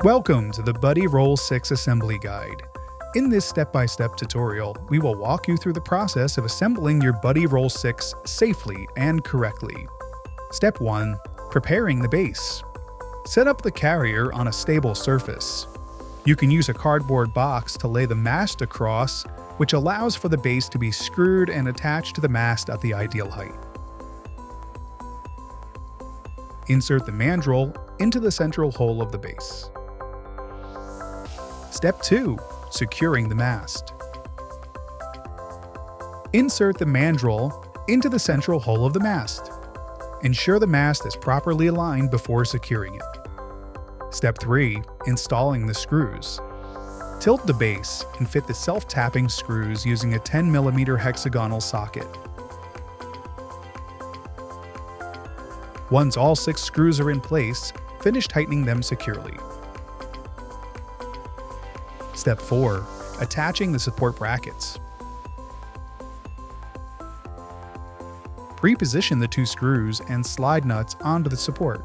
Welcome to the Buddy Roll 6 Assembly Guide. In this step-by-step tutorial, we will walk you through the process of assembling your Buddy Roll 6 safely and correctly. Step 1. Preparing the base. Set up the carrier on a stable surface. You can use a cardboard box to lay the mast across, which allows for the base to be screwed and attached to the mast at the ideal height. Insert the mandrel into the central hole of the base. Step 2. Securing the mast. Insert the mandrel into the central hole of the mast. Ensure the mast is properly aligned before securing it. Step 3. Installing the screws. Tilt the base and fit the self-tapping screws using a 10mm hexagonal socket. Once all 6 screws are in place, finish tightening them securely. Step 4. Attaching the support brackets. Pre-position the 2 screws and slide nuts onto the support.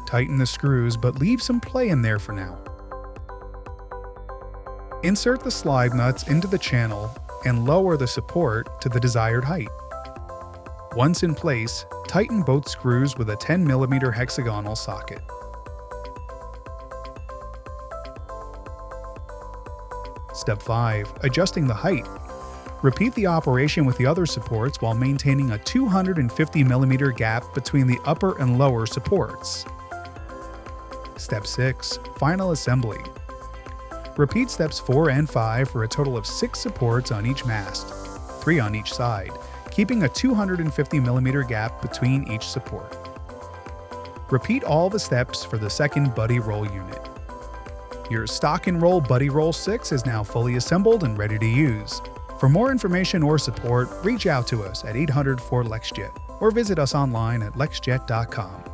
Tighten the screws, but leave some play in there for now. Insert the slide nuts into the channel and lower the support to the desired height. Once in place, tighten both screws with a 10mm hexagonal socket. Step 5. Adjusting the height. Repeat the operation with the other supports while maintaining a 250mm gap between the upper and lower supports. Step 6. Final assembly. Repeat steps 4 and 5 for a total of 6 supports on each mast, 3 on each side, keeping a 250mm gap between each support. Repeat all the steps for the second Buddy Roll unit. Your stock and roll Buddy Roll 6 is now fully assembled and ready to use. For more information or support, reach out to us at 800-4LEXJET or visit us online at lexjet.com.